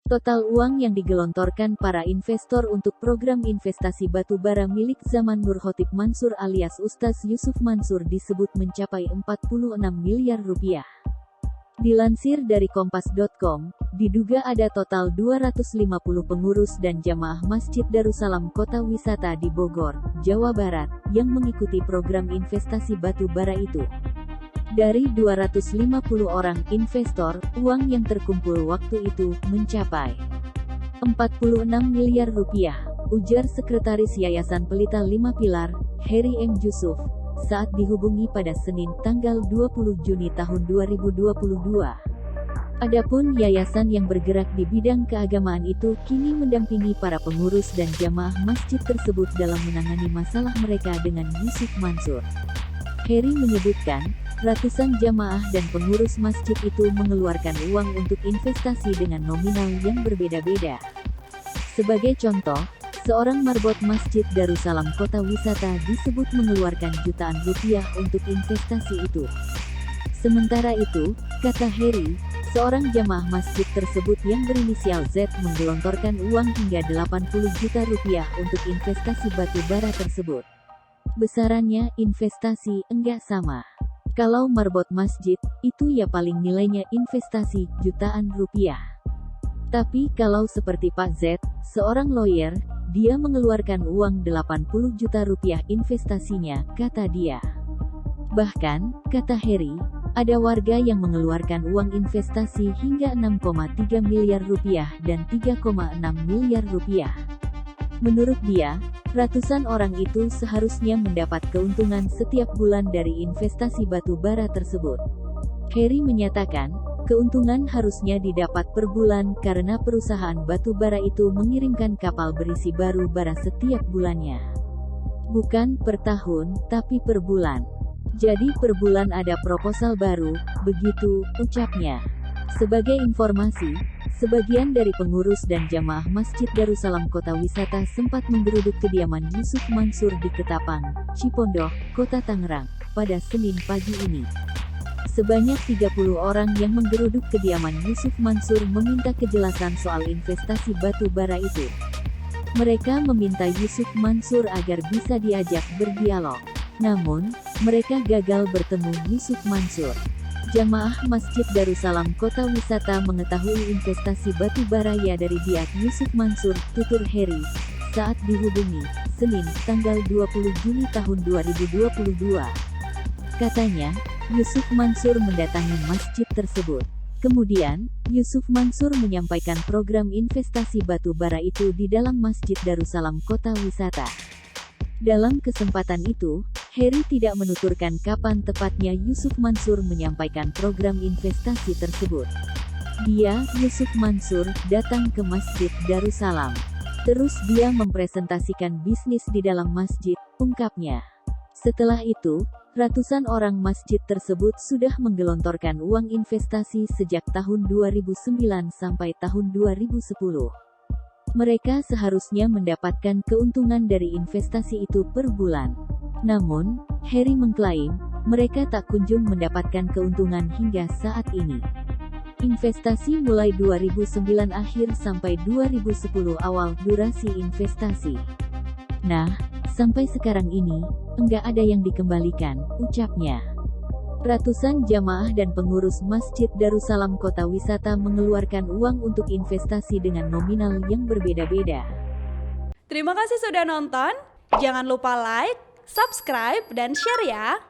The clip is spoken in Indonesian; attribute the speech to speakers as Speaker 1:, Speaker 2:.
Speaker 1: Total uang yang digelontorkan para investor untuk program investasi batu bara milik Zaman Nurkhotiib Mansur alias Ustaz Yusuf Mansur disebut mencapai 46 miliar rupiah. Dilansir dari Kompas.com, diduga ada total 250 pengurus dan jamaah Masjid Darussalam Kota Wisata di Bogor, Jawa Barat, yang mengikuti program investasi batu bara itu. Dari 250 orang investor, uang yang terkumpul waktu itu mencapai 46 miliar rupiah, ujar Sekretaris Yayasan Pelita 5 Pilar, Heri M. Jusuf, saat dihubungi pada Senin tanggal 20 Juni tahun 2022. Adapun yayasan yang bergerak di bidang keagamaan itu kini mendampingi para pengurus dan jamaah masjid tersebut dalam menangani masalah mereka dengan Yusuf Mansur. Heri menyebutkan, ratusan jamaah dan pengurus masjid itu mengeluarkan uang untuk investasi dengan nominal yang berbeda-beda. Sebagai contoh, seorang marbot Masjid Darussalam Kota Wisata disebut mengeluarkan jutaan rupiah untuk investasi itu. Sementara itu, kata Heri, seorang jamaah masjid tersebut yang berinisial Z menggelontorkan uang hingga 80 juta rupiah untuk investasi batu bara tersebut. Besarannya investasi enggak sama. Kalau marbot masjid, itu ya paling nilainya investasi jutaan rupiah. Tapi kalau seperti Pak Z, seorang lawyer, dia mengeluarkan uang 80 juta rupiah investasinya, kata dia. Bahkan, kata Heri, ada warga yang mengeluarkan uang investasi hingga 6,3 miliar rupiah dan 3,6 miliar rupiah. Menurut dia, ratusan orang itu seharusnya mendapat keuntungan setiap bulan dari investasi batu bara tersebut. Heri menyatakan, keuntungan harusnya didapat per bulan karena perusahaan batu bara itu mengirimkan kapal berisi baru bara setiap bulannya. Bukan per tahun, tapi per bulan. Jadi per bulan ada proposal baru, begitu, ucapnya. Sebagai informasi, sebagian dari pengurus dan jamaah Masjid Darussalam Kota Wisata sempat menggeruduk kediaman Yusuf Mansur di Ketapang, Cipondoh, Kota Tangerang, pada Senin pagi ini. Sebanyak 30 orang yang menggeruduk kediaman Yusuf Mansur meminta kejelasan soal investasi batu bara itu. Mereka meminta Yusuf Mansur agar bisa diajak berdialog. Namun, mereka gagal bertemu Yusuf Mansur. Jamaah Masjid Darussalam Kota Wisata mengetahui investasi batu bara ya dari pihak Yusuf Mansur, tutur Heri, saat dihubungi, Senin, tanggal 20 Juni tahun 2022. Katanya, Yusuf Mansur mendatangi masjid tersebut. Kemudian, Yusuf Mansur menyampaikan program investasi batu bara itu di dalam Masjid Darussalam Kota Wisata. Dalam kesempatan itu, Heri tidak menuturkan kapan tepatnya Yusuf Mansur menyampaikan program investasi tersebut. Dia, Yusuf Mansur, datang ke Masjid Darussalam. Terus dia mempresentasikan bisnis di dalam masjid, ungkapnya. Setelah itu, ratusan orang masjid tersebut sudah menggelontorkan uang investasi sejak tahun 2009 sampai tahun 2010. Mereka seharusnya mendapatkan keuntungan dari investasi itu per bulan. Namun, Heri mengklaim, mereka tak kunjung mendapatkan keuntungan hingga saat ini. Investasi mulai 2009 akhir sampai 2010 awal durasi investasi. Nah, sampai sekarang ini, enggak ada yang dikembalikan, ucapnya. Ratusan jamaah dan pengurus Masjid Darussalam Kota Wisata mengeluarkan uang untuk investasi dengan nominal yang berbeda-beda.
Speaker 2: Terima kasih sudah nonton, jangan lupa like, subscribe, dan share ya!